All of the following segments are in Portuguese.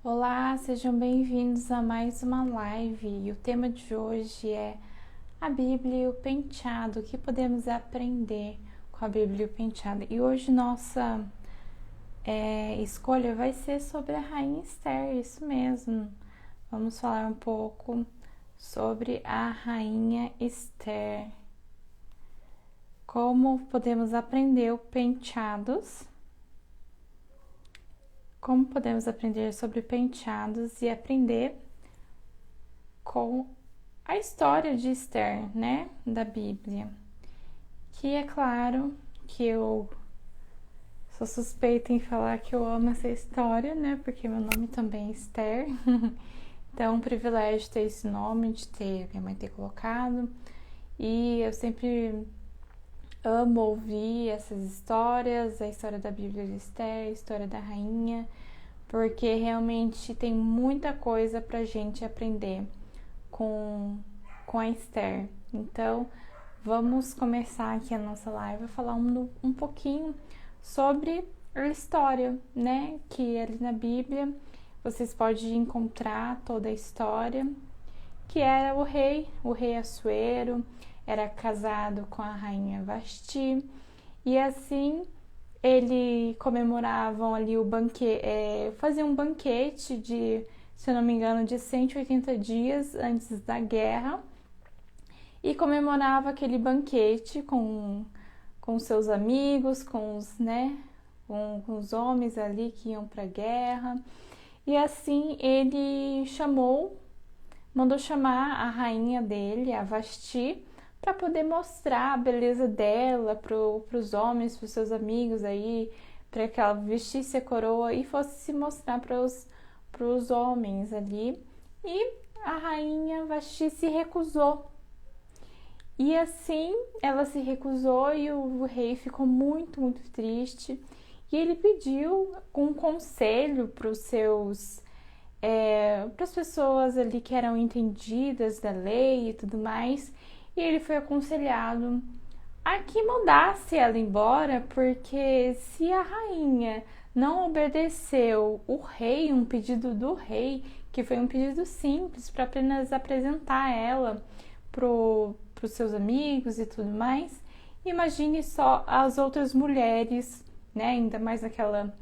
Olá, sejam bem-vindos a mais uma live. E o tema de hoje é a Bíblia e o penteado. O que podemos aprender com a Bíblia e o penteado? E hoje nossa escolha vai ser sobre a Rainha Esther, isso mesmo. Vamos falar um pouco sobre a Rainha Esther. Como podemos aprender penteados? Como podemos aprender sobre penteados e aprender com a história de Esther, né, da Bíblia. Que é claro que eu sou suspeita em falar que eu amo essa história, né, porque meu nome também é Esther. Então, é um privilégio ter esse nome, de ter minha mãe ter colocado. E eu sempre amo ouvir essas histórias, a história da Bíblia de Esther, a história da rainha, porque realmente tem muita coisa pra gente aprender com a Esther. Então, vamos começar aqui a nossa live a falar um pouquinho sobre a história, né? Que ali na Bíblia vocês podem encontrar toda a história, que era o rei Assuero, era casado com a rainha Vasti, e assim ele comemoravam ali o banquete, faziam um banquete de, se eu não me engano, de 180 dias antes da guerra, e comemorava aquele banquete com seus amigos, com os homens ali que iam para a guerra. E assim ele mandou chamar a rainha dele, a Vasti, para poder mostrar a beleza dela para os homens, para os seus amigos aí, para que ela vestisse a coroa e fosse se mostrar para os homens ali. E a rainha Vasti se recusou. E assim ela se recusou e o rei ficou muito, muito triste. E ele pediu um conselho para os seus para as pessoas ali que eram entendidas da lei e tudo mais, e ele foi aconselhado a que mandasse ela embora, porque se a rainha não obedeceu o rei, um pedido do rei, que foi um pedido simples para apenas apresentar ela para os seus amigos e tudo mais, imagine só as outras mulheres, né, ainda mais aquela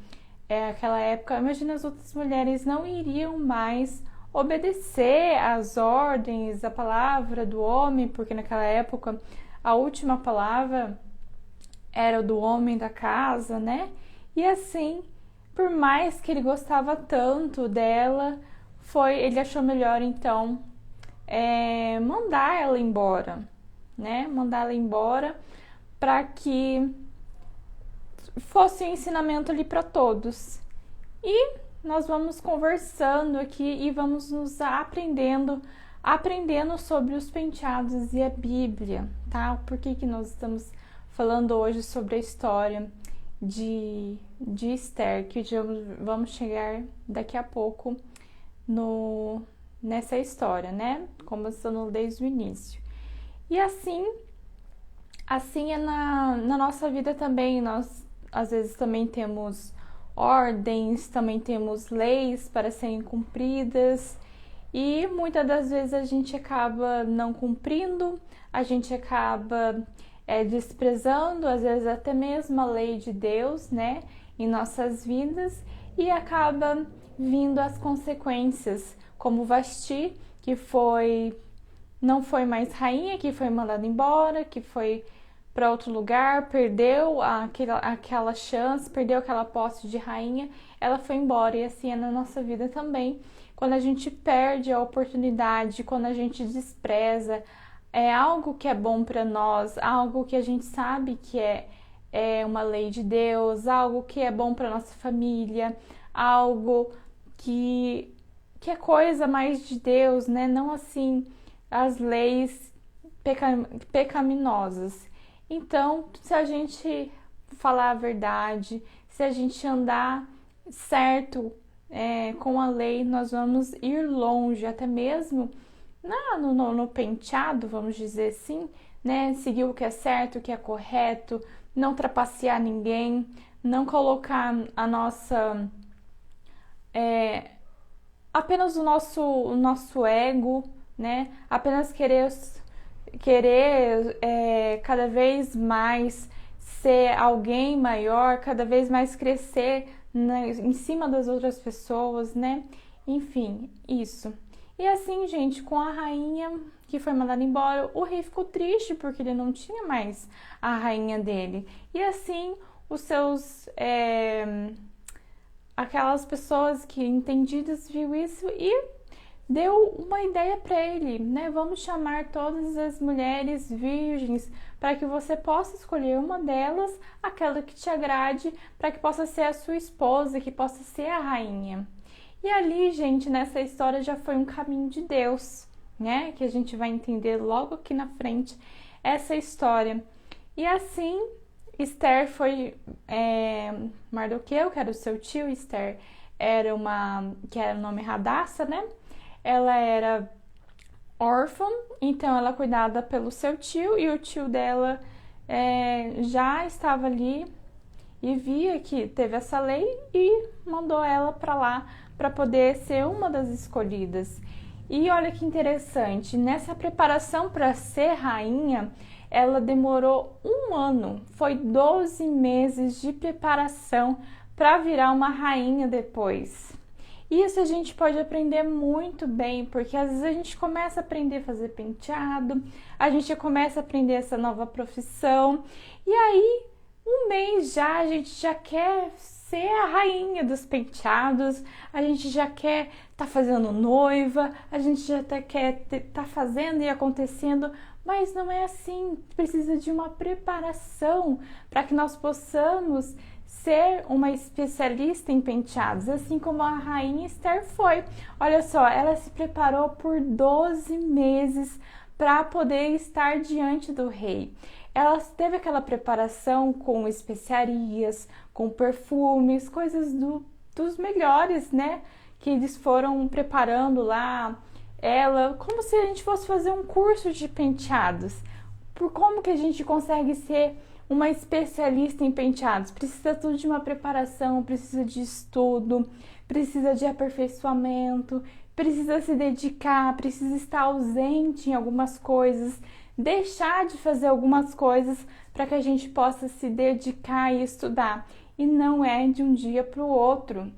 época, imagina, as outras mulheres não iriam mais obedecer às ordens, à palavra do homem, porque naquela época a última palavra era do homem da casa, né? E assim, por mais que ele gostava tanto dela, ele achou melhor então mandar ela embora, né? Mandar ela embora para que fosse um ensinamento ali para todos. E nós vamos conversando aqui e vamos nos aprendendo sobre os penteados e a Bíblia, tá? Por que nós estamos falando hoje sobre a história de Esther, que vamos chegar daqui a pouco nessa história, né? Começando desde o início. E assim é na nossa vida também. Nós às vezes também temos ordens, também temos leis para serem cumpridas, e muitas das vezes a gente acaba não cumprindo, a gente acaba desprezando, às vezes até mesmo a lei de Deus, né, em nossas vidas, e acaba vindo as consequências, como Vasti, que não foi mais rainha, que foi mandada embora, que foi para outro lugar, perdeu aquela chance, perdeu aquela posse de rainha, ela foi embora. E assim é na nossa vida também. Quando a gente perde a oportunidade, quando a gente despreza algo que é bom para nós, algo que a gente sabe que é uma lei de Deus, algo que é bom para nossa família, algo que é coisa mais de Deus, né? Não assim as leis pecaminosas. Então, se a gente falar a verdade, se a gente andar certo com a lei, nós vamos ir longe, até mesmo no penteado, vamos dizer assim, né? Seguir o que é certo, o que é correto, não trapacear ninguém, não colocar a nossa apenas o nosso ego, né? Apenas querer cada vez mais ser alguém maior, cada vez mais crescer em cima das outras pessoas, né? Enfim, isso. E assim, gente, com a rainha que foi mandada embora, o rei ficou triste porque ele não tinha mais a rainha dele. E assim, os seus aquelas pessoas que entendidas viu isso e deu uma ideia para ele, né? Vamos chamar todas as mulheres virgens para que você possa escolher uma delas, aquela que te agrade, para que possa ser a sua esposa, que possa ser a rainha. E ali, gente, nessa história já foi um caminho de Deus, né? Que a gente vai entender logo aqui na frente essa história. E assim, Esther foi Mardoqueu, que era o seu tio. Esther era que era o nome Radassa, né? Ela era órfã, então ela cuidada pelo seu tio, e o tio dela já estava ali e via que teve essa lei e mandou ela para lá para poder ser uma das escolhidas. E olha que interessante, nessa preparação para ser rainha, ela demorou 1 ano, foi 12 meses de preparação para virar uma rainha depois. Isso a gente pode aprender muito bem, porque às vezes a gente começa a aprender a fazer penteado, a gente começa a aprender essa nova profissão, e aí 1 mês já a gente já quer ser a rainha dos penteados, a gente já quer tá fazendo noiva, a gente já quer tá fazendo e acontecendo, mas não é assim. Precisa de uma preparação para que nós possamos ser uma especialista em penteados, assim como a rainha Esther foi. Olha só, ela se preparou por 12 meses para poder estar diante do rei. Ela teve aquela preparação com especiarias, com perfumes, coisas dos melhores, né? Que eles foram preparando lá. Ela, como se a gente fosse fazer um curso de penteados. Por como que a gente consegue ser uma especialista em penteados? Precisa tudo de uma preparação, precisa de estudo, precisa de aperfeiçoamento, precisa se dedicar, precisa estar ausente em algumas coisas, deixar de fazer algumas coisas para que a gente possa se dedicar e estudar. E não é de um dia para o outro.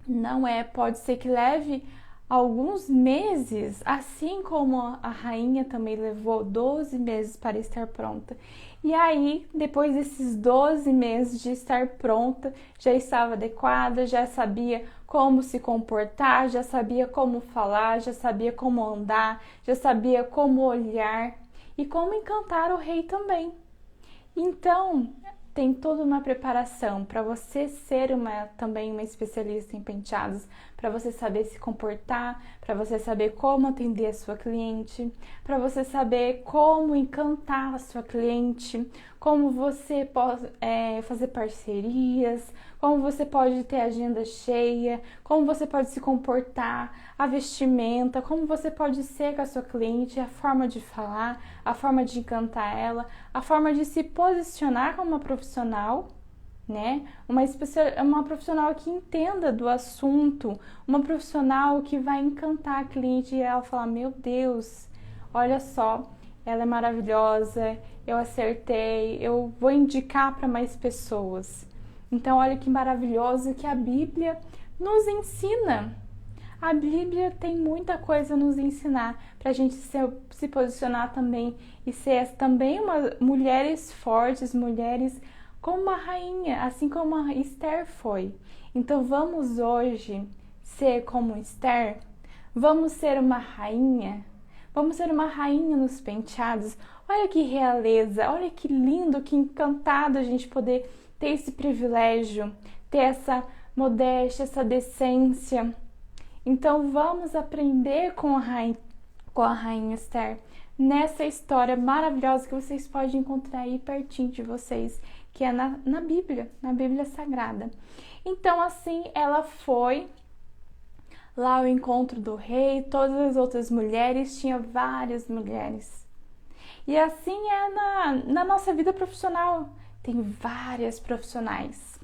Não é, pode ser que leve alguns meses, assim como a rainha também levou 12 meses para estar pronta. E aí, depois desses 12 meses de estar pronta, já estava adequada, já sabia como se comportar, já sabia como falar, já sabia como andar, já sabia como olhar e como encantar o rei também. Então, tem toda uma preparação para você ser também uma especialista em penteados, para você saber se comportar, para você saber como atender a sua cliente, para você saber como encantar a sua cliente, como você pode fazer parcerias, como você pode ter agenda cheia, como você pode se comportar, a vestimenta, como você pode ser com a sua cliente, a forma de falar, a forma de encantar ela, a forma de se posicionar como uma profissional, né? Uma profissional que entenda do assunto, uma profissional que vai encantar a cliente e ela falar: meu Deus, olha só, ela é maravilhosa, eu acertei, eu vou indicar para mais pessoas. Então, olha que maravilhoso que a Bíblia nos ensina. A Bíblia tem muita coisa a nos ensinar para a gente se posicionar também e ser também mulheres fortes, mulheres como a rainha, assim como a Esther foi. Então vamos hoje ser como Esther? Vamos ser uma rainha? Vamos ser uma rainha nos penteados? Olha que realeza, olha que lindo, que encantado a gente poder ter esse privilégio, ter essa modéstia, essa decência. Então vamos aprender com a rainha Esther nessa história maravilhosa que vocês podem encontrar aí pertinho de vocês, que é na Bíblia Sagrada. Então assim ela foi lá ao encontro do rei, todas as outras mulheres, tinha várias mulheres. E assim é na nossa vida profissional, tem várias profissionais,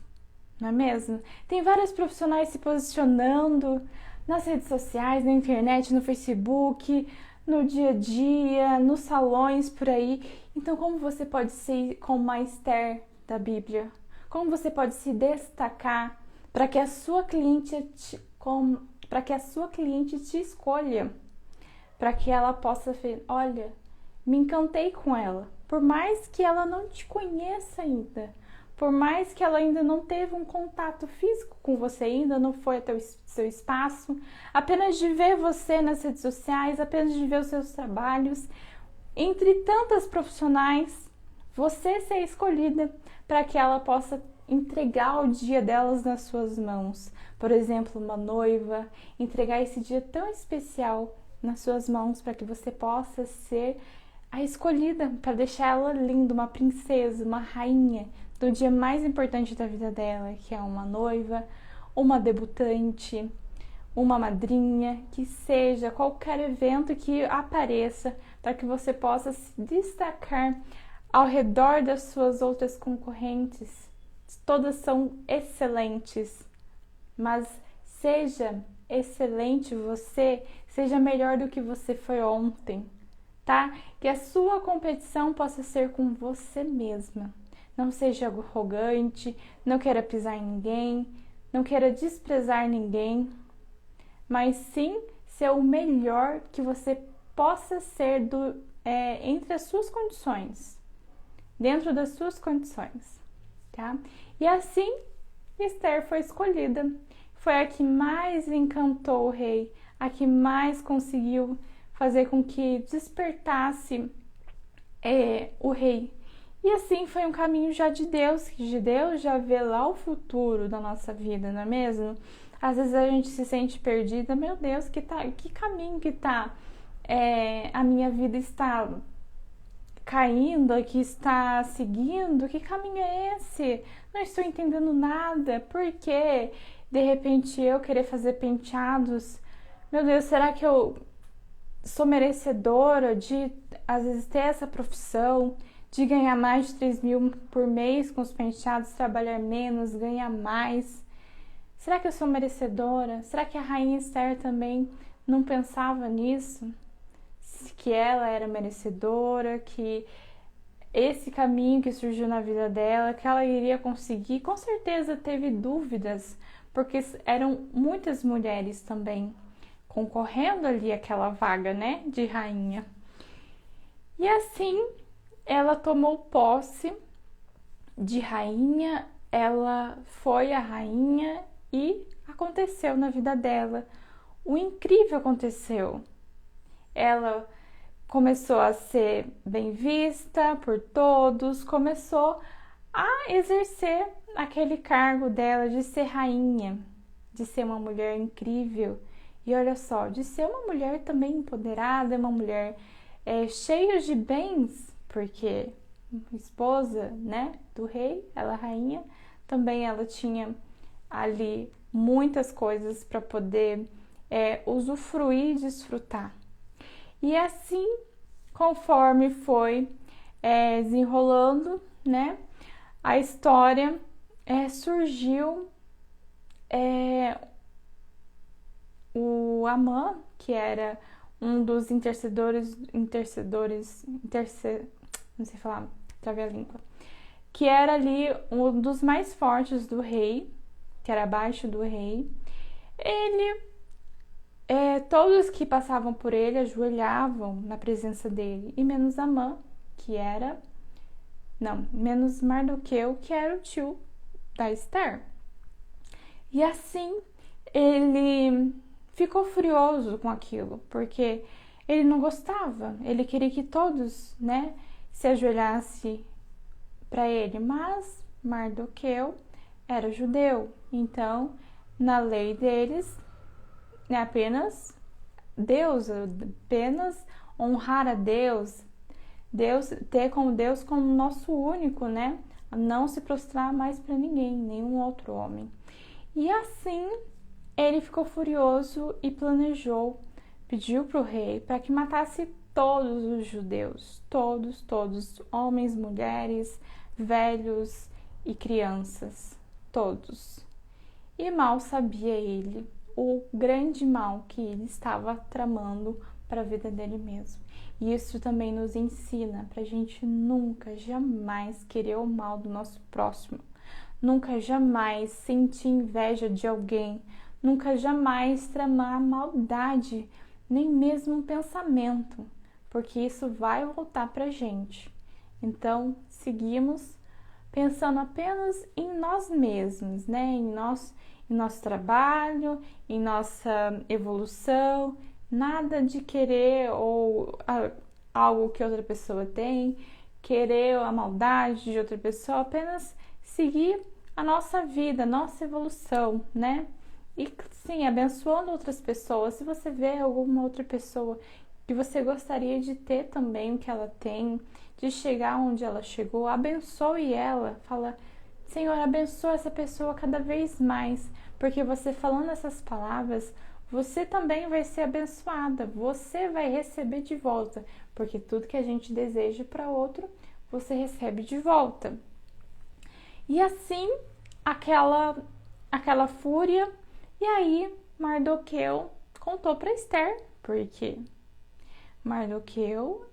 não é mesmo? Tem vários profissionais se posicionando nas redes sociais, na internet, no Facebook, no dia a dia, nos salões por aí. Então, como você pode ser como uma Esther da Bíblia? Como você pode se destacar para que a sua cliente te escolha? Para que ela possa ver, olha, me encantei com ela. Por mais que ela não te conheça ainda, por mais que ela ainda não teve um contato físico com você, ainda não foi até o seu espaço, apenas de ver você nas redes sociais, apenas de ver os seus trabalhos, entre tantas profissionais, você ser escolhida para que ela possa entregar o dia delas nas suas mãos. Por exemplo, uma noiva, entregar esse dia tão especial nas suas mãos para que você possa ser a escolhida para deixar ela linda, uma princesa, uma rainha do dia mais importante da vida dela, que é uma noiva, uma debutante, uma madrinha, que seja qualquer evento que apareça para que você possa se destacar ao redor das suas outras concorrentes. Todas são excelentes, mas seja excelente você, seja melhor do que você foi ontem, tá? Que a sua competição possa ser com você mesma. Não seja arrogante, não queira pisar em ninguém, não queira desprezar ninguém, mas sim ser o melhor que você possa ser entre as suas condições, dentro das suas condições, tá? E assim, Esther foi escolhida. Foi a que mais encantou o rei, a que mais conseguiu fazer com que despertasse o rei. E assim foi um caminho já de Deus, que de Deus já vê lá o futuro da nossa vida, não é mesmo? Às vezes a gente se sente perdida, meu Deus, que caminho que a minha vida está caindo, que está seguindo, que caminho é esse? Não estou entendendo nada, por quê? De repente eu querer fazer penteados, meu Deus, será que eu sou merecedora de, às vezes, ter essa profissão, de ganhar mais de 3 mil por mês com os penteados, trabalhar menos, ganhar mais? Será que eu sou merecedora? Será que a rainha Esther também não pensava nisso? Que ela era merecedora, que esse caminho que surgiu na vida dela, que ela iria conseguir? Com certeza teve dúvidas, porque eram muitas mulheres também concorrendo ali àquela vaga, né, de rainha. E assim, ela tomou posse de rainha, ela foi a rainha e aconteceu na vida dela. O incrível aconteceu. Ela começou a ser bem vista por todos, começou a exercer aquele cargo dela de ser rainha, de ser uma mulher incrível. E olha só, de ser uma mulher também empoderada, uma mulher cheia de bens, porque esposa, né, do rei, ela rainha, também ela tinha ali muitas coisas para poder usufruir e desfrutar. E assim, conforme foi desenrolando, né, a história, surgiu o Amã, que era um dos não sei falar, travei a língua, que era ali um dos mais fortes do rei, que era abaixo do rei. Ele, todos que passavam por ele ajoelhavam na presença dele, e menos Amã, menos Mardoqueu, que era o tio da Esther. E assim, ele ficou furioso com aquilo, porque ele não gostava, ele queria que todos, né, se ajoelhassem para ele, mas Mardoqueu era judeu, então na lei deles apenas honrar a Deus, ter como Deus como nosso único, né, não se prostrar mais para ninguém, nenhum outro homem. E assim ele ficou furioso e planejou, pediu para o rei para que matasse todos os judeus, todos, homens, mulheres, velhos e crianças, todos. E mal sabia ele o grande mal que ele estava tramando para a vida dele mesmo. E isso também nos ensina para a gente nunca, jamais querer o mal do nosso próximo, nunca, jamais sentir inveja de alguém, nunca, jamais tramar maldade, nem mesmo um pensamento, porque isso vai voltar para a gente. Então, seguimos pensando apenas em nós mesmos, né? Em nosso trabalho, em nossa evolução, nada de querer ou algo que outra pessoa tem, querer a maldade de outra pessoa, apenas seguir a nossa vida, a nossa evolução, né? E sim, abençoando outras pessoas. Se você vê alguma outra pessoa que você gostaria de ter também o que ela tem, de chegar onde ela chegou, abençoe ela, fala: Senhor, abençoa essa pessoa cada vez mais, porque você falando essas palavras, você também vai ser abençoada, você vai receber de volta, porque tudo que a gente deseja para outro, você recebe de volta. E assim, aquela fúria, e aí Mardoqueu contou para Esther, porque Mardoqueu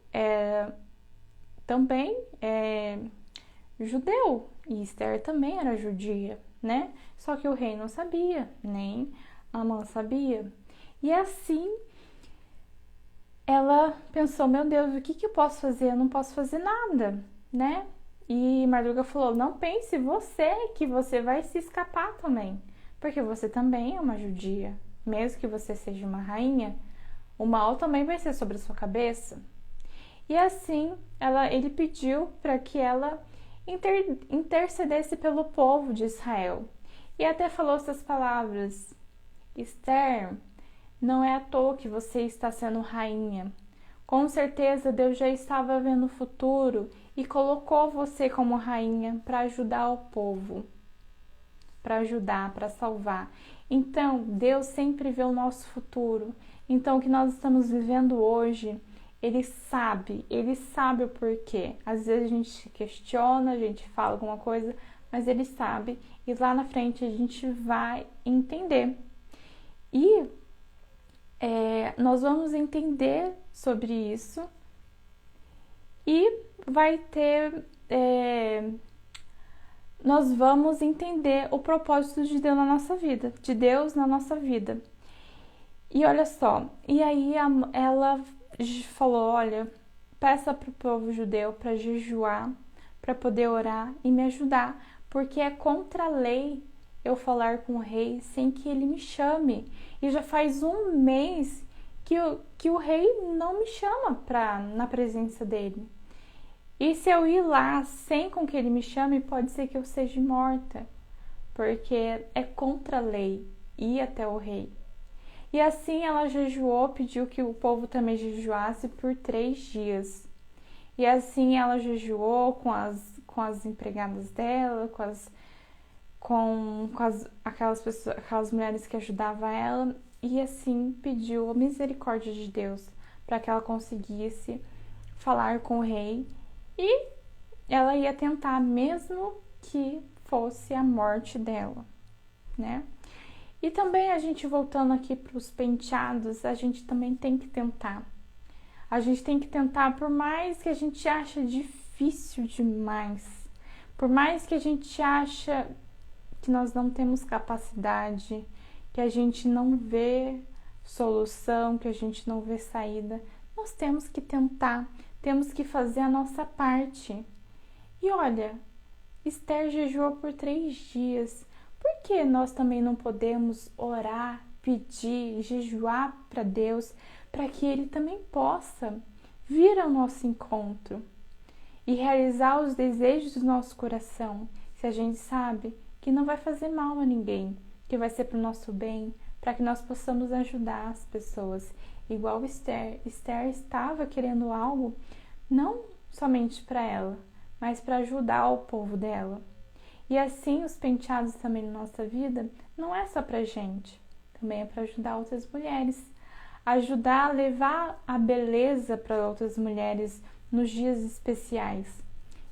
também é judeu, e Esther também era judia, né? Só que o rei não sabia, nem Amã sabia. E assim, ela pensou: meu Deus, o que eu posso fazer? Eu não posso fazer nada, né? E Mardoqueu falou: não pense você que você vai se escapar também, porque você também é uma judia. Mesmo que você seja uma rainha, o mal também vai ser sobre a sua cabeça. E assim, ele pediu para que ela intercedesse pelo povo de Israel. E até falou essas palavras: Esther, não é à toa que você está sendo rainha. Com certeza Deus já estava vendo o futuro e colocou você como rainha para ajudar o povo, para ajudar, para salvar. Então, Deus sempre vê o nosso futuro. Então, o que nós estamos vivendo hoje, Ele sabe o porquê. Às vezes a gente questiona, a gente fala alguma coisa, mas Ele sabe e lá na frente a gente vai entender. E nós vamos entender sobre isso e vai ter... nós vamos entender o propósito de Deus na nossa vida, de Deus na nossa vida. E olha só, e aí ela falou: olha, peça para o povo judeu para jejuar, para poder orar e me ajudar, porque é contra a lei eu falar com o rei sem que ele me chame. E já faz um mês que o rei não me chama na presença dele. E se eu ir lá sem com que ele me chame, pode ser que eu seja morta, porque é contra a lei ir até o rei. E assim ela jejuou, pediu que o povo também jejuasse por 3 dias. E assim ela jejuou com as empregadas dela, aquelas mulheres que ajudavam ela, e assim pediu a misericórdia de Deus para que ela conseguisse falar com o rei, e ela ia tentar, mesmo que fosse a morte dela, né? E também a gente, voltando aqui para os penteados, a gente também tem que tentar. A gente tem que tentar, por mais que a gente ache difícil demais, por mais que a gente ache que nós não temos capacidade, que a gente não vê solução, que a gente não vê saída, nós temos que tentar, temos que fazer a nossa parte. E olha, Esther jejuou por 3 dias. Por que nós também não podemos orar, pedir, jejuar para Deus, para que Ele também possa vir ao nosso encontro e realizar os desejos do nosso coração, se a gente sabe que não vai fazer mal a ninguém, que vai ser para o nosso bem, para que nós possamos ajudar as pessoas. Igual Esther. Esther estava querendo algo não somente para ela, mas para ajudar o povo dela. E assim, os penteados também na nossa vida não é só pra gente, também é para ajudar outras mulheres, ajudar a levar a beleza para outras mulheres nos dias especiais.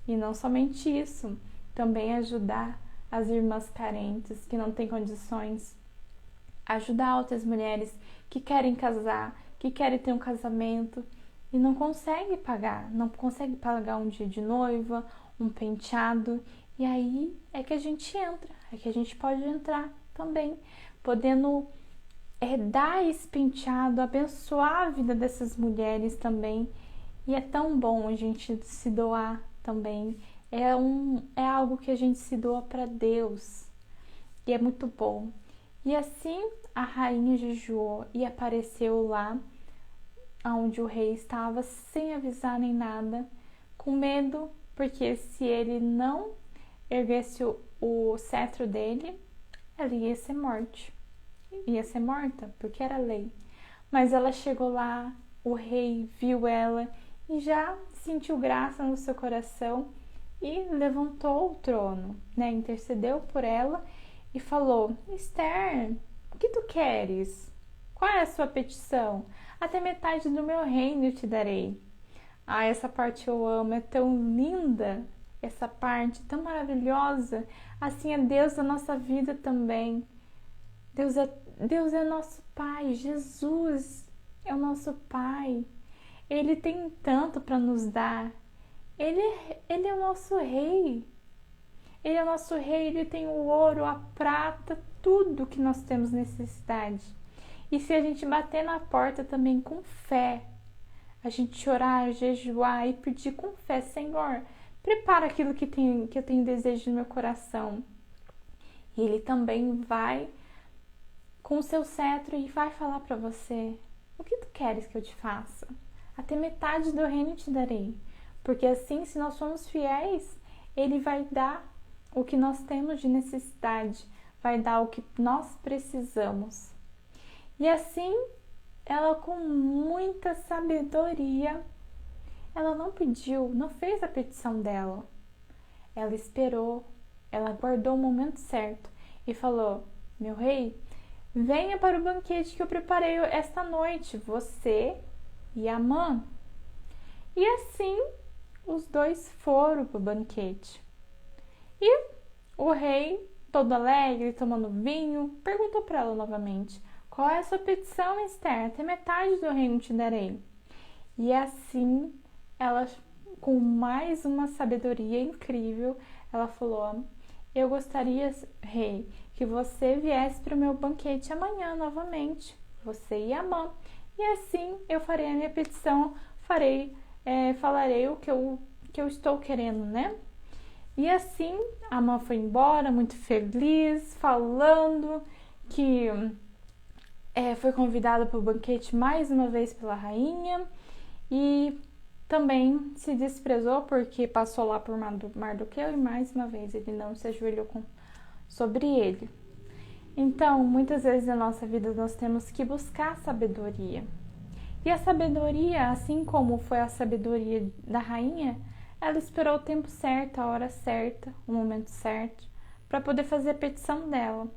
E não somente isso, também ajudar as irmãs carentes que não têm condições, ajudar outras mulheres que querem casar, que querem ter um casamento e não conseguem pagar um dia de noiva, um penteado. E aí é que a gente entra, é que a gente pode entrar também, podendo dar esse penteado, abençoar a vida dessas mulheres também. E é tão bom a gente se doar também. É algo que a gente se doa para Deus. E é muito bom. E assim a rainha jejuou e apareceu lá onde o rei estava, sem avisar nem nada, com medo, porque se ele não erguesse o cetro dele, ela ia ser morta, porque era lei. Mas ela chegou lá, o rei viu ela e já sentiu graça no seu coração e levantou o trono, né? Intercedeu por ela e falou: Esther, o que tu queres? Qual é a sua petição? Até metade do meu reino eu te darei. Ah, essa parte eu amo, é tão linda, essa parte tão maravilhosa. Assim é Deus da nossa vida também. Deus é nosso Pai, Jesus é o nosso Pai. Ele tem tanto para nos dar. Ele é o nosso rei. Ele é o nosso rei, ele tem o ouro, a prata, tudo que nós temos necessidade. E se a gente bater na porta também com fé, a gente orar, jejuar e pedir com fé: Senhor, prepara aquilo que eu tenho desejo no meu coração. E ele também vai com o seu cetro e vai falar para você: o que tu queres que eu te faça? Até metade do reino te darei. Porque assim, se nós formos fiéis, ele vai dar o que nós temos de necessidade, vai dar o que nós precisamos. E assim, ela com muita sabedoria, ela não pediu, não fez a petição dela. Ela esperou, ela guardou o momento certo e falou: meu rei, venha para o banquete que eu preparei esta noite, você e Amã. E assim, os dois foram para o banquete. E o rei, todo alegre, tomando vinho, perguntou para ela novamente: qual é a sua petição, Esther? Até metade do reino te darei. E assim, ela, com mais uma sabedoria incrível, ela falou: eu gostaria, rei, que você viesse para o meu banquete amanhã novamente, você e Amã. E assim eu farei a minha petição, falarei o que eu estou querendo, né? E assim, Amã foi embora, muito feliz, falando que foi convidada para o banquete mais uma vez pela rainha e também se desprezou porque passou lá por Mardoqueu e mais uma vez ele não se ajoelhou sobre ele. Então, muitas vezes na nossa vida nós temos que buscar sabedoria. E a sabedoria, assim como foi a sabedoria da rainha, ela esperou o tempo certo, a hora certa, o momento certo, para poder fazer a petição dela.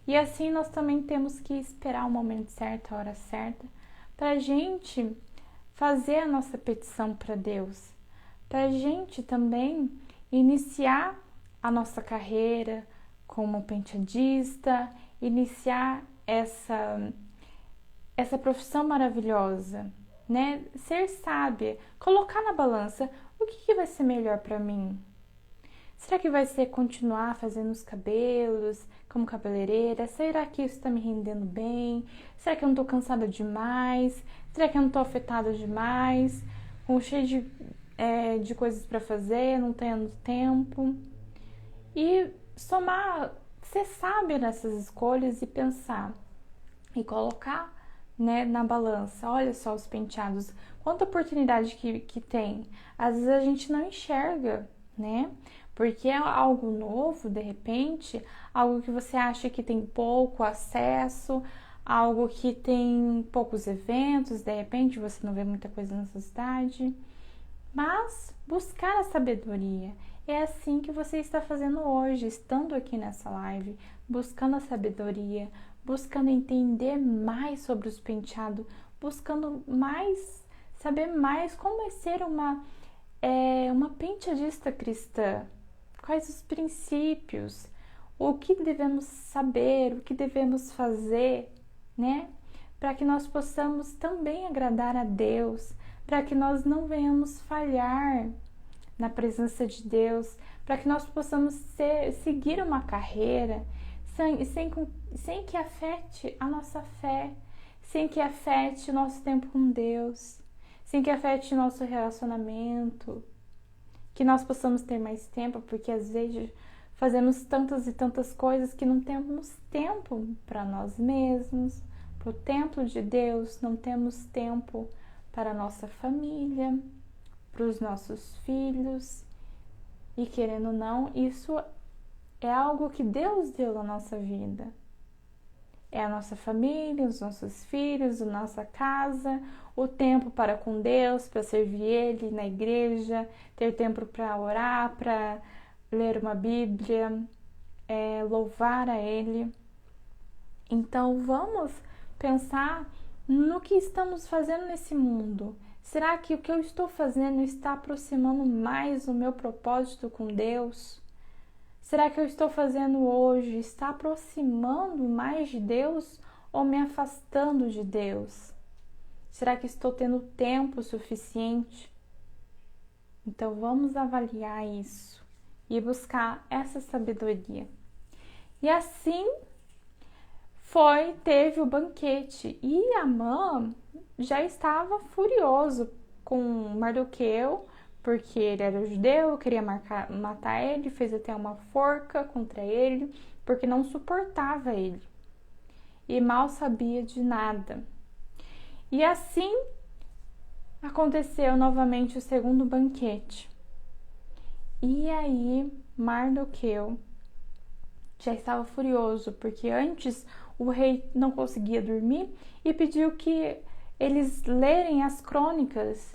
E assim nós também temos que esperar o momento certo, a hora certa, para a gente fazer a nossa petição para Deus, para a gente também iniciar a nossa carreira como penteadista, iniciar essa profissão maravilhosa, né? Ser sábia, colocar na balança o que vai ser melhor para mim. Será que vai ser continuar fazendo os cabelos como cabeleireira? Será que isso está me rendendo bem? Será que eu não estou cansada demais? Será que eu não estou afetada demais? Cheio de coisas para fazer, não tendo tempo? E ser sábia nessas escolhas e pensar e colocar, né, na balança. Olha só os penteados, quanta oportunidade que tem. Às vezes a gente não enxerga, né? Porque é algo novo, de repente, algo que você acha que tem pouco acesso, algo que tem poucos eventos, de repente você não vê muita coisa na sua cidade. Mas buscar a sabedoria. É assim que você está fazendo hoje, estando aqui nessa live, buscando a sabedoria, buscando entender mais sobre os penteados, buscando saber mais como é ser uma penteadista cristã, quais os princípios, o que devemos saber, o que devemos fazer né? Para que nós possamos também agradar a Deus, para que nós não venhamos falhar na presença de Deus, para que nós possamos seguir uma carreira sem que afete a nossa fé, sem que afete o nosso tempo com Deus, sem que afete o nosso relacionamento, que nós possamos ter mais tempo, porque às vezes fazemos tantas e tantas coisas que não temos tempo para nós mesmos, para o templo de Deus, não temos tempo para a nossa família, para os nossos filhos. E querendo ou não, isso é algo que Deus deu na nossa vida. É a nossa família, os nossos filhos, a nossa casa, o tempo para com Deus, para servir Ele na igreja, ter tempo para orar, para ler uma Bíblia, louvar a Ele. Então vamos pensar no que estamos fazendo nesse mundo. Será que o que eu estou fazendo está aproximando mais o meu propósito com Deus? Será que eu estou fazendo hoje está aproximando mais de Deus ou me afastando de Deus? Será que estou tendo tempo suficiente? Então vamos avaliar isso e buscar essa sabedoria. E assim teve o banquete e Amã já estava furioso com Mardoqueu, porque ele era judeu, queria matar ele, fez até uma forca contra ele, porque não suportava ele e mal sabia de nada. E assim aconteceu novamente o segundo banquete. E aí Mardoqueu já estava furioso, porque antes o rei não conseguia dormir e pediu que eles lerem as crônicas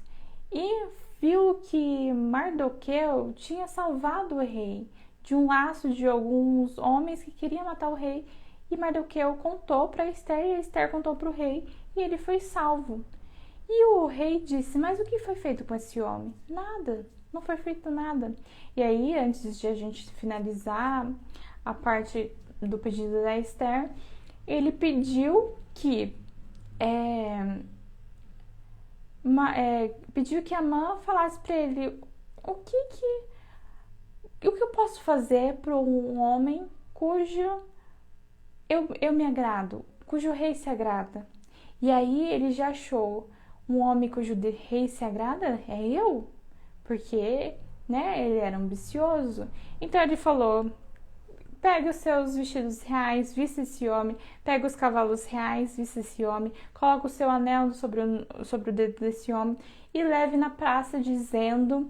e viu que Mardoqueu tinha salvado o rei de um laço de alguns homens que queriam matar o rei. E Mardoqueu contou para Esther e Esther contou para o rei e ele foi salvo. E o rei disse: mas o que foi feito com esse homem? Nada, não foi feito nada. E aí, antes de a gente finalizar a parte do pedido da Esther, ele pediu que Amã falasse para ele o que eu posso fazer para um homem cujo eu me agrado, cujo rei se agrada. E aí ele já achou um homem cujo rei se agrada é eu, porque, né, ele era ambicioso. Então ele falou: pega os seus vestidos reais, vista esse homem, pega os cavalos reais, vista esse homem, coloca o seu anel sobre o dedo desse homem e leve na praça dizendo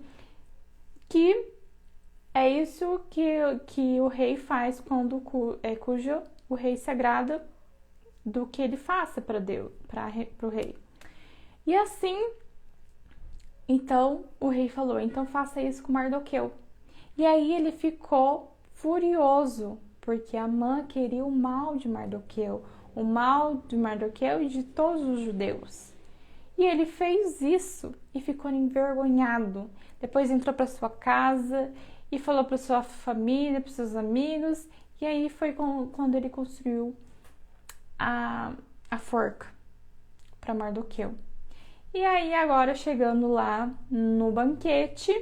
que é isso que o rei faz quando cujo o rei se agrada do que ele faça para Deus, para o rei. E assim, então o rei falou: então faça isso com Mardoqueu. E aí ele ficou furioso, porque Amã queria o mal de Mardoqueu e de todos os judeus. E ele fez isso e ficou envergonhado. Depois entrou para sua casa e falou para sua família, para seus amigos, e aí foi quando ele construiu a forca para Mardoqueu. E aí agora, chegando lá no banquete,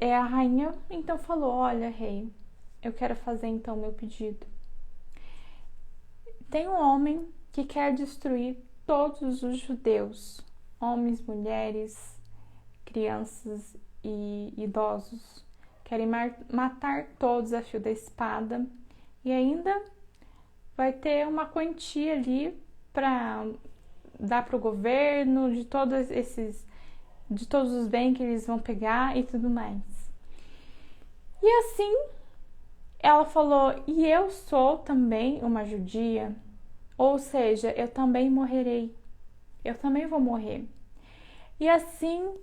a rainha então falou: olha, rei, eu quero fazer então meu pedido. Tem um homem que quer destruir todos os judeus, homens, mulheres, crianças e idosos. Querem matar todos a fio da espada e ainda vai ter uma quantia ali para dar para o governo de todos os bens que eles vão pegar e tudo mais. E assim ela falou: e eu sou também uma judia, ou seja, eu também morrerei, eu também vou morrer. E assim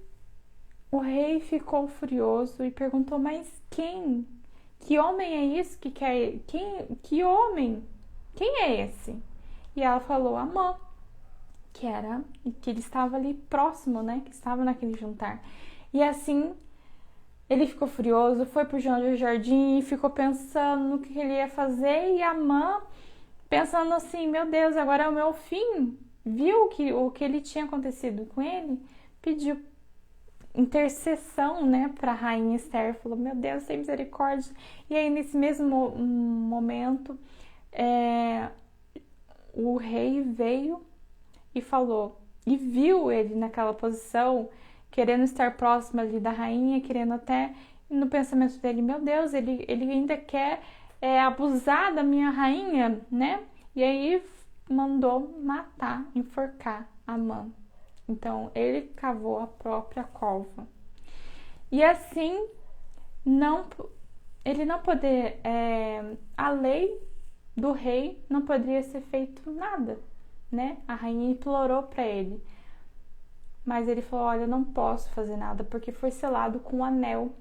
o rei ficou furioso e perguntou: mas quem? Que homem é esse que quer? Que homem? Quem é esse? E ela falou: Amã, que ele estava ali próximo, né? Que estava naquele jantar. E assim ele ficou furioso, foi pro jardim e ficou pensando no que ele ia fazer. E Amã pensando assim, meu Deus, agora é o meu fim. Viu o que ele tinha acontecido com ele, pediu intercessão, né, para a rainha Esther, falou, meu Deus, tem misericórdia. E aí, nesse mesmo momento, o rei veio e falou, e viu ele naquela posição, querendo estar próximo ali da rainha, querendo até, no pensamento dele, meu Deus, ele ainda quer abusar da minha rainha, né? E aí mandou matar, enforcar Amã. Então, ele cavou a própria cova. E assim, ele não poder, a lei do rei não poderia ser feito nada, né? A rainha implorou para ele, mas ele falou, olha, eu não posso fazer nada, porque foi selado com um anel.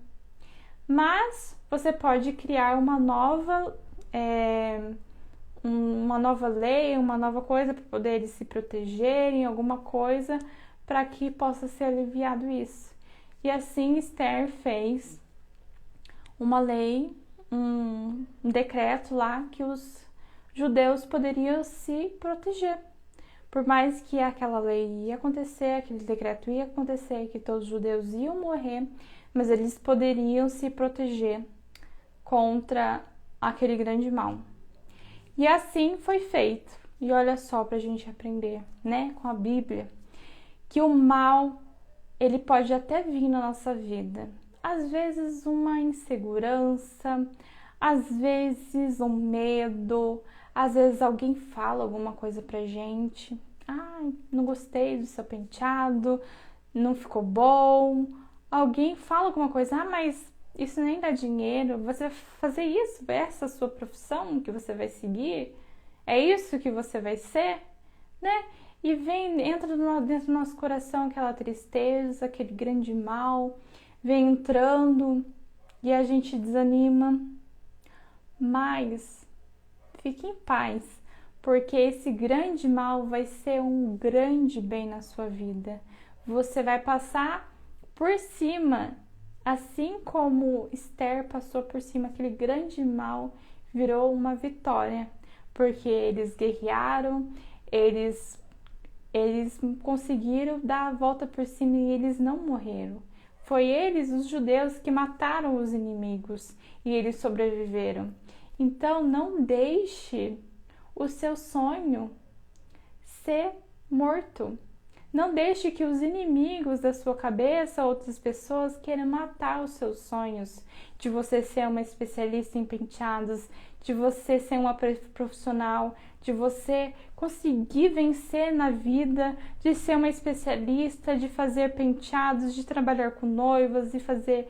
Mas você pode criar uma nova lei, uma nova coisa para poder eles se protegerem, alguma coisa para que possa ser aliviado isso. E assim Esther fez uma lei, um decreto lá que os judeus poderiam se proteger. Por mais que aquela lei ia acontecer, aquele decreto ia acontecer, que todos os judeus iam morrer, mas eles poderiam se proteger contra aquele grande mal. E assim foi feito. E olha só para a gente aprender, né, com a Bíblia, que o mal, ele pode até vir na nossa vida. Às vezes uma insegurança, às vezes um medo, às vezes alguém fala alguma coisa pra gente. Ai, não gostei do seu penteado, não ficou bom. Alguém fala alguma coisa, mas isso nem dá dinheiro, você vai fazer isso, essa é a sua profissão que você vai seguir? É isso que você vai ser? Né? E entra dentro do nosso coração aquela tristeza, aquele grande mal, vem entrando e a gente desanima. Mas fique em paz, porque esse grande mal vai ser um grande bem na sua vida. Você vai passar por cima, assim como Esther passou por cima, aquele grande mal virou uma vitória, porque eles guerrearam, eles conseguiram dar a volta por cima e eles não morreram. Foi eles, os judeus, que mataram os inimigos e eles sobreviveram. Então, não deixe o seu sonho ser morto. Não deixe que os inimigos da sua cabeça, outras pessoas, queiram matar os seus sonhos. De você ser uma especialista em penteados, de você ser uma profissional, de você conseguir vencer na vida, de ser uma especialista, de fazer penteados, de trabalhar com noivas, de fazer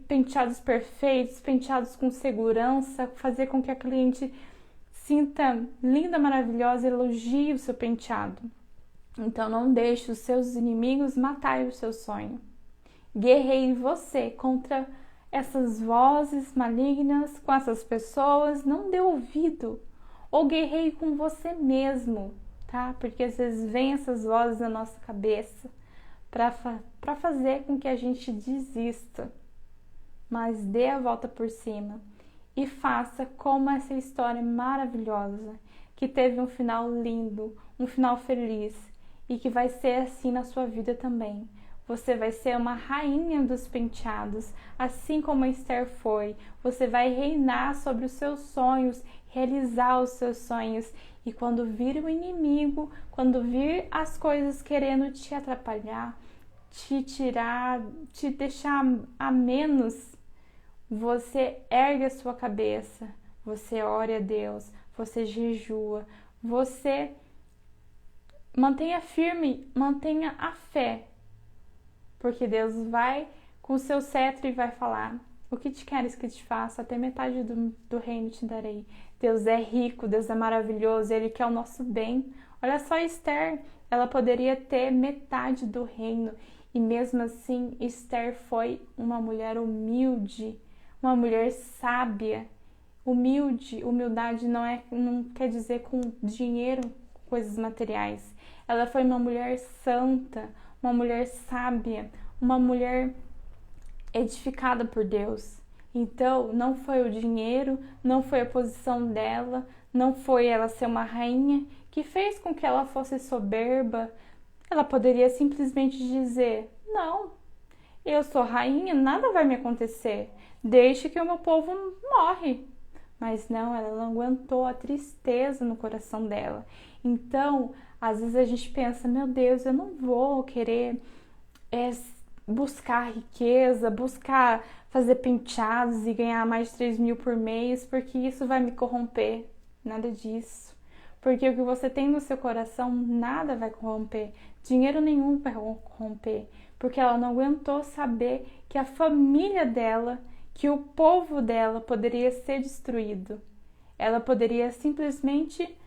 penteados perfeitos, penteados com segurança, fazer com que a cliente sinta linda, maravilhosa, elogie o seu penteado. Então não deixe os seus inimigos matarem o seu sonho. Guerreie você contra essas vozes malignas, com essas pessoas, não dê ouvido. Ou guerreie com você mesmo, tá? Porque às vezes vem essas vozes na nossa cabeça para fazer com que a gente desista. Mas dê a volta por cima e faça como essa história maravilhosa, que teve um final lindo, um final feliz, e que vai ser assim na sua vida também. Você vai ser uma rainha dos penteados, assim como a Esther foi. Você vai reinar sobre os seus sonhos, realizar os seus sonhos. E quando vir o inimigo, quando vir as coisas querendo te atrapalhar, te tirar, te deixar a menos, você ergue a sua cabeça, você ore a Deus, você jejua, você mantenha firme, mantenha a fé, porque Deus vai com o seu cetro e vai falar, o que te queres que te faça? Até metade do reino te darei. Deus é rico, Deus é maravilhoso, Ele quer o nosso bem. Olha só Esther, ela poderia ter metade do reino, e mesmo assim Esther foi uma mulher humilde, uma mulher sábia. Humildade não quer dizer com dinheiro, coisas materiais. Ela foi uma mulher santa, uma mulher sábia, uma mulher edificada por Deus. Então, não foi o dinheiro, não foi a posição dela, não foi ela ser uma rainha que fez com que ela fosse soberba. Ela poderia simplesmente dizer: não, eu sou rainha, nada vai me acontecer, deixe que o meu povo morre. Mas não, ela não aguentou a tristeza no coração dela. Então, às vezes a gente pensa: meu Deus, eu não vou querer buscar riqueza, buscar fazer penteados e ganhar mais de 3 mil por mês, porque isso vai me corromper. Nada disso. Porque o que você tem no seu coração, nada vai corromper. Dinheiro nenhum vai corromper. Porque ela não aguentou saber que a família dela, que o povo dela poderia ser destruído. Ela poderia simplesmente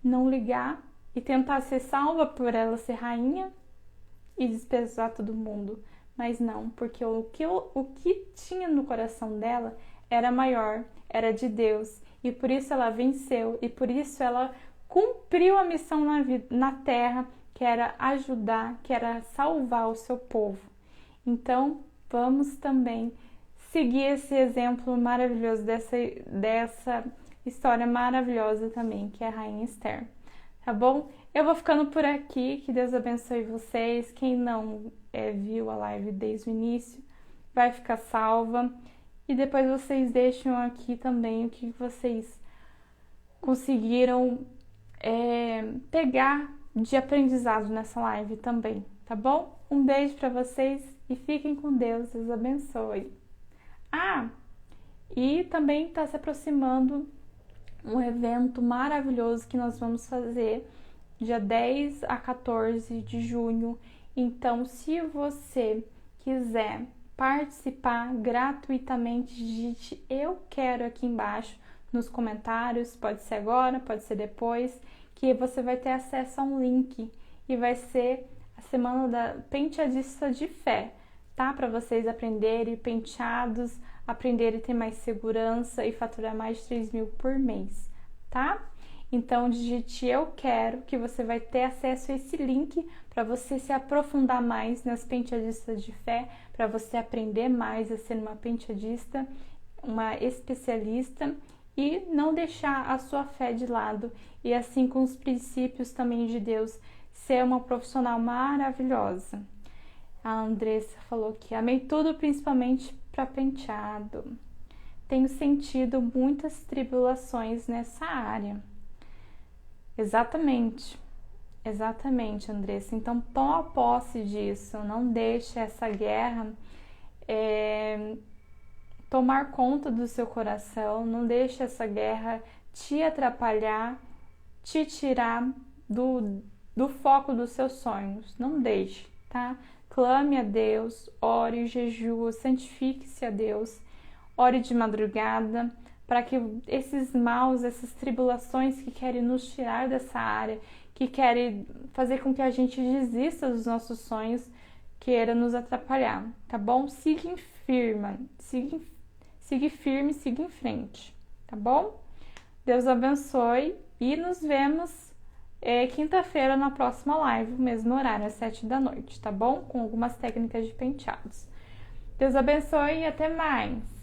não ligar e tentar ser salva por ela ser rainha e despejar todo mundo. Mas não, porque o que tinha no coração dela era maior, era de Deus. E por isso ela venceu, e por isso ela cumpriu a missão na terra, que era ajudar, que era salvar o seu povo. Então, vamos também seguir esse exemplo maravilhoso dessa história maravilhosa também, que é a Rainha Esther. Tá bom? Eu vou ficando por aqui, que Deus abençoe vocês. Quem não viu a live desde o início, vai ficar salva. E depois vocês deixam aqui também o que vocês conseguiram pegar de aprendizado nessa live também, tá bom? Um beijo para vocês e fiquem com Deus. Deus abençoe. E também está se aproximando um evento maravilhoso que nós vamos fazer dia 10 a 14 de junho. Então, se você quiser participar gratuitamente, digite "eu quero" aqui embaixo nos comentários, pode ser agora, pode ser depois, que você vai ter acesso a um link e vai ser a semana da penteadista de fé, tá? Para vocês aprenderem penteados, aprenderem a ter mais segurança e faturar mais de 3 mil por mês, tá? Então, digite "eu quero", que você vai ter acesso a esse link para você se aprofundar mais nas penteadistas de fé, para você aprender mais a ser uma penteadista, uma especialista e não deixar a sua fé de lado e assim com os princípios também de Deus ser uma profissional maravilhosa. A Andressa falou que amei tudo, principalmente para penteado. Tenho sentido muitas tribulações nessa área. Exatamente, Andressa. Então, toma posse disso. Não deixe essa guerra tomar conta do seu coração. Não deixe essa guerra te atrapalhar, te tirar do foco dos seus sonhos. Não deixe, tá? Clame a Deus, ore, jejua, santifique-se a Deus, ore de madrugada, para que esses maus, essas tribulações que querem nos tirar dessa área, que querem fazer com que a gente desista dos nossos sonhos, queira nos atrapalhar, tá bom? Siga firme, siga em frente, tá bom? Deus abençoe e nos vemos quinta-feira na próxima live, no mesmo horário, às 7 da noite, tá bom? Com algumas técnicas de penteados. Deus abençoe e até mais!